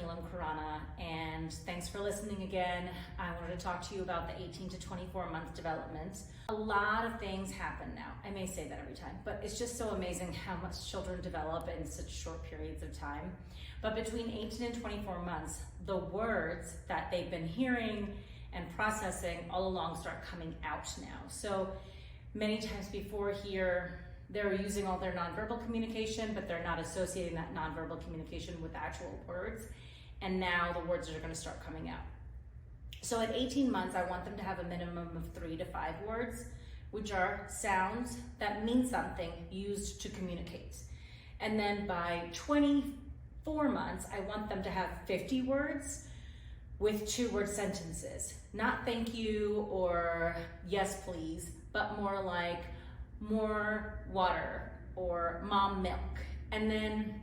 Nilam Khurana, and thanks for listening again. I wanted to talk to you about the 18 to 24 month development. A lot of things happen now. I may say that every time, but it's just so amazing how much children develop in such short periods of time. But between 18 and 24 months, the words that they've been hearing and processing all along start coming out now. So many times before here, they're using all their nonverbal communication, but they're not associating that nonverbal communication with actual words. And now the words are going to start coming out. So at 18 months, I want them to have a minimum of 3 to 5 words, which are sounds that mean something used to communicate. And then by 24 months, I want them to have 50 words with 2-word sentences. Not thank you or yes, please, but more like more water or mom milk. And then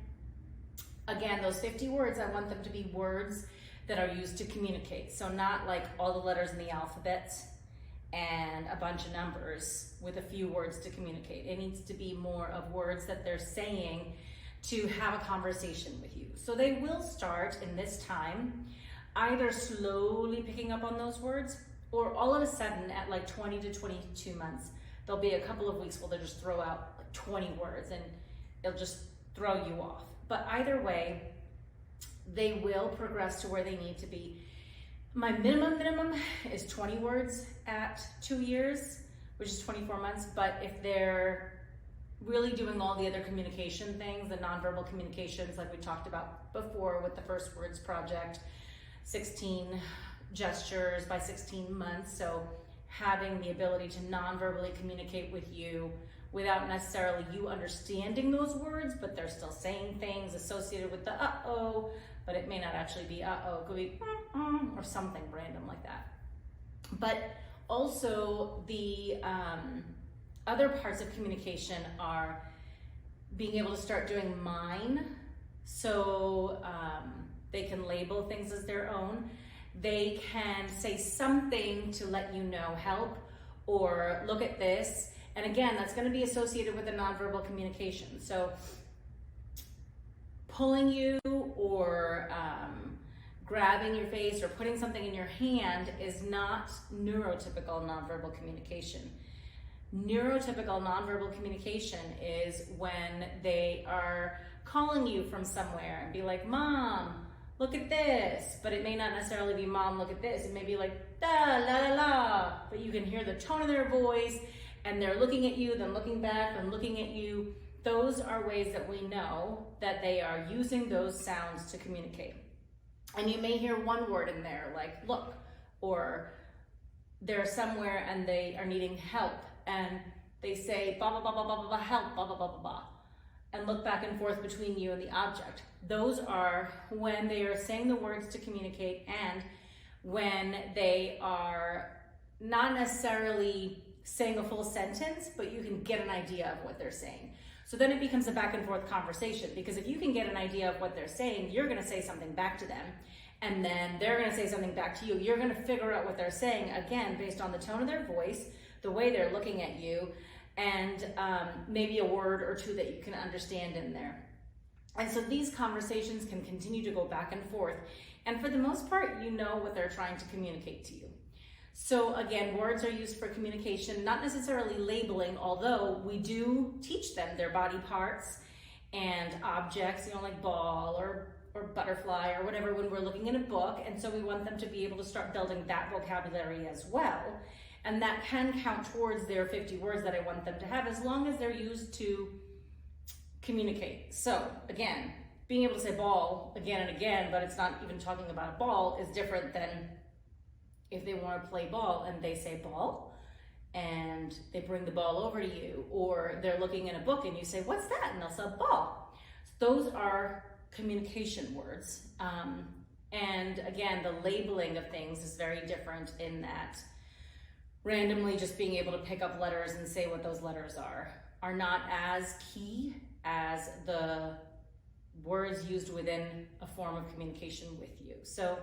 again, those 50 words, I want them to be words that are used to communicate. So not like all the letters in the alphabet and a bunch of numbers with a few words to communicate. It needs to be more of words that they're saying to have a conversation with you. So they will start in this time either slowly picking up on those words, or all of a sudden at like 20 to 22 months, there'll be a couple of weeks where they'll just throw out like 20 words and it'll just throw you off. But either way, they will progress to where they need to be. My minimum is 20 words at 2 years, which is 24 months. But if they're really doing all the other communication things, the nonverbal communications like we talked about before with the First Words Project, 16 gestures by 16 months. So having the ability to non-verbally communicate with you without necessarily you understanding those words, but they're still saying things associated with the uh-oh, but it may not actually be uh-oh, it could be or something random like that. But also the other parts of communication are being able to start doing mine, so they can label things as their own. They can say something to let you know, help, or look at this. And again, that's going to be associated with a nonverbal communication. So pulling you or grabbing your face or putting something in your hand is not neurotypical nonverbal communication. Neurotypical nonverbal communication is when they are calling you from somewhere and be like, Mom, look at this, but it may not necessarily be Mom, look at this. It may be like, da, la, la, la, but you can hear the tone of their voice and they're looking at you, then looking back, then looking at you. Those are ways that we know that they are using those sounds to communicate. And you may hear one word in there, like look, or they're somewhere and they are needing help and they say, blah, blah, blah, blah, blah, blah, help, blah, blah, blah, blah, blah, and look back and forth between you and the object. Those are when they are saying the words to communicate and when they are not necessarily saying a full sentence, but you can get an idea of what they're saying. So then it becomes a back and forth conversation, because if you can get an idea of what they're saying, you're gonna say something back to them, and then they're gonna say something back to you. You're gonna figure out what they're saying, again, based on the tone of their voice, the way they're looking at you, and maybe a word or two that you can understand in there. And so these conversations can continue to go back and forth. And for the most part, you know what they're trying to communicate to you. So again, words are used for communication, not necessarily labeling, although we do teach them their body parts and objects, like ball or butterfly or whatever when we're looking in a book. And so we want them to be able to start building that vocabulary as well. And that can count towards their 50 words that I want them to have, as long as they're used to communicate. So again, being able to say ball again and again, but it's not even talking about a ball, is different than if they want to play ball and they say ball and they bring the ball over to you, or they're looking in a book and you say, what's that? And they'll say ball. So those are communication words. And again, the labeling of things is very different in that randomly just being able to pick up letters and say what those letters are not as key as the words used within a form of communication with you. So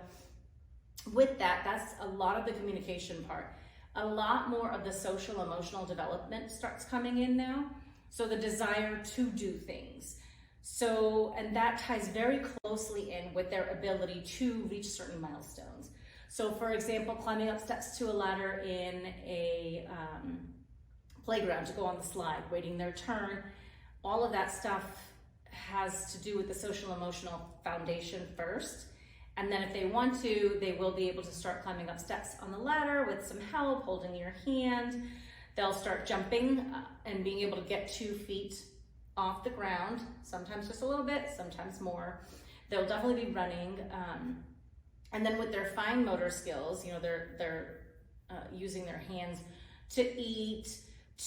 with that, that's a lot of the communication part. A lot more of the social emotional development starts coming in now. So the desire to do things, So, and that ties very closely in with their ability to reach certain milestones. So for example, climbing up steps to a ladder in a playground to go on the slide, waiting their turn, all of that stuff has to do with the social emotional foundation first. And then if they want to, they will be able to start climbing up steps on the ladder with some help, holding your hand. They'll start jumping and being able to get 2 feet off the ground, sometimes just a little bit, sometimes more. They'll definitely be running. And then with their fine motor skills, you know, they're using their hands to eat,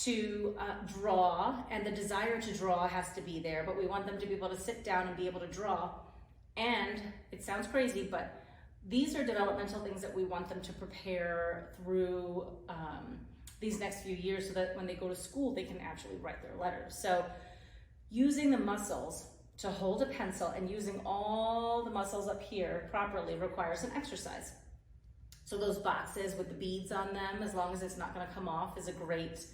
to draw, and the desire to draw has to be there, but we want them to be able to sit down and be able to draw. And it sounds crazy, but these are developmental things that we want them to prepare through these next few years so that when they go to school, they can actually write their letters. So using the muscles to hold a pencil and using all the muscles up here properly requires an exercise. So those boxes with the beads on them, as long as it's not going to come off, is a great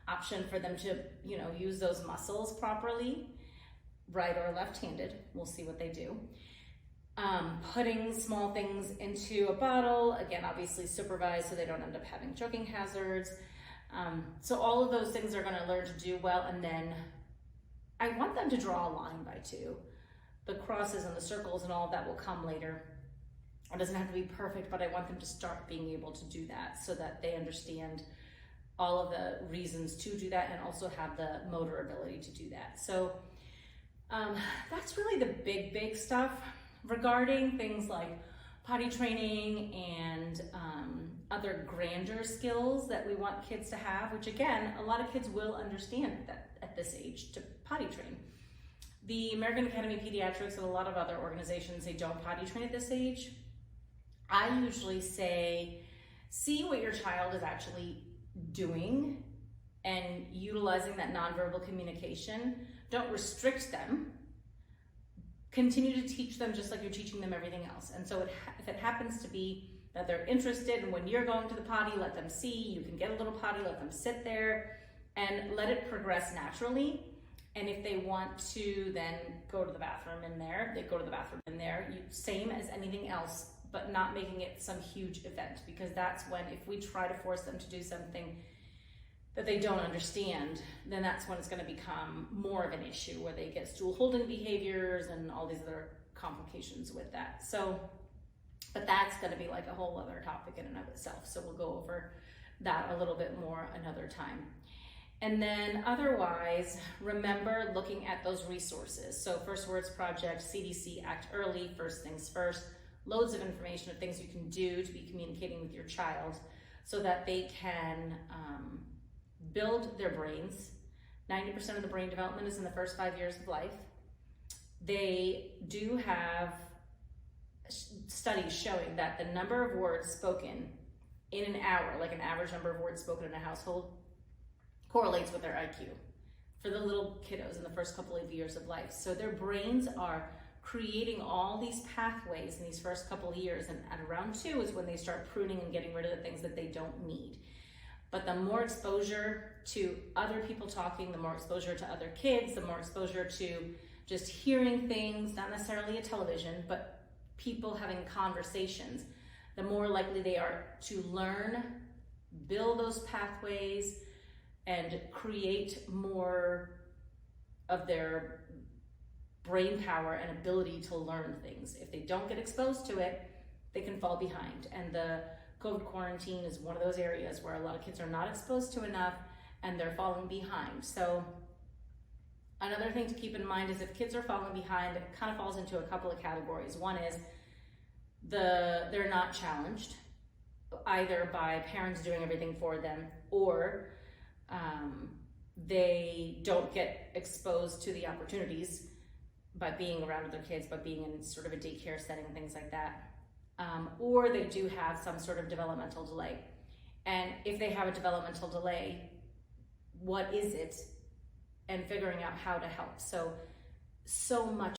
option for them to, you know, use those muscles properly, right or left-handed. We'll see what they do. Putting small things into a bottle, again, obviously supervised so they don't end up having choking hazards. So all of those things they're going to learn to do well, and then I want them to draw a line by 2. The crosses and the circles and all of that will come later. It doesn't have to be perfect, but I want them to start being able to do that so that they understand all of the reasons to do that and also have the motor ability to do that. So that's really the big stuff regarding things like potty training and other grander skills that we want kids to have, which again, a lot of kids will understand that at this age to potty train. The American Academy of Pediatrics and a lot of other organizations, they don't potty train at this age. I usually say, see what your child is actually doing and utilizing that nonverbal communication. Don't restrict them. Continue to teach them just like you're teaching them everything else. And so if it happens to be that they're interested, and when you're going to the potty, let them see. You can get a little potty, let them sit there, and let it progress naturally. And if they want to then go to the bathroom in there, they go to the bathroom in there. Same as anything else, but not making it some huge event, because that's when, if we try to force them to do something that they don't understand, then that's when it's going to become more of an issue where they get stool holding behaviors and all these other complications with that. So, but that's going to be like a whole other topic in and of itself. So we'll go over that a little bit more another time. And then otherwise, remember looking at those resources. So First Words Project, CDC, Act Early, First Things First, loads of information of things you can do to be communicating with your child so that they can build their brains. 90% of the brain development is in the first 5 years of life. They do have studies showing that the number of words spoken in an hour, like an average number of words spoken in a household, correlates with their IQ for the little kiddos in the first couple of years of life. So their brains are creating all these pathways in these first couple of years, and at around 2 is when they start pruning and getting rid of the things that they don't need. But the more exposure to other people talking, the more exposure to other kids, the more exposure to just hearing things, not necessarily a television, but people having conversations, the more likely they are to learn, build those pathways, and create more of their brain power and ability to learn things. If they don't get exposed to it, they can fall behind. And the COVID quarantine is one of those areas where a lot of kids are not exposed to enough and they're falling behind. So another thing to keep in mind is if kids are falling behind, it kind of falls into a couple of categories. One is they're not challenged, either by parents doing everything for them, or they don't get exposed to the opportunities by being around other kids, by being in sort of a daycare setting and things like that. Or they do have some sort of developmental delay. And if they have a developmental delay, what is it? And figuring out how to help. So much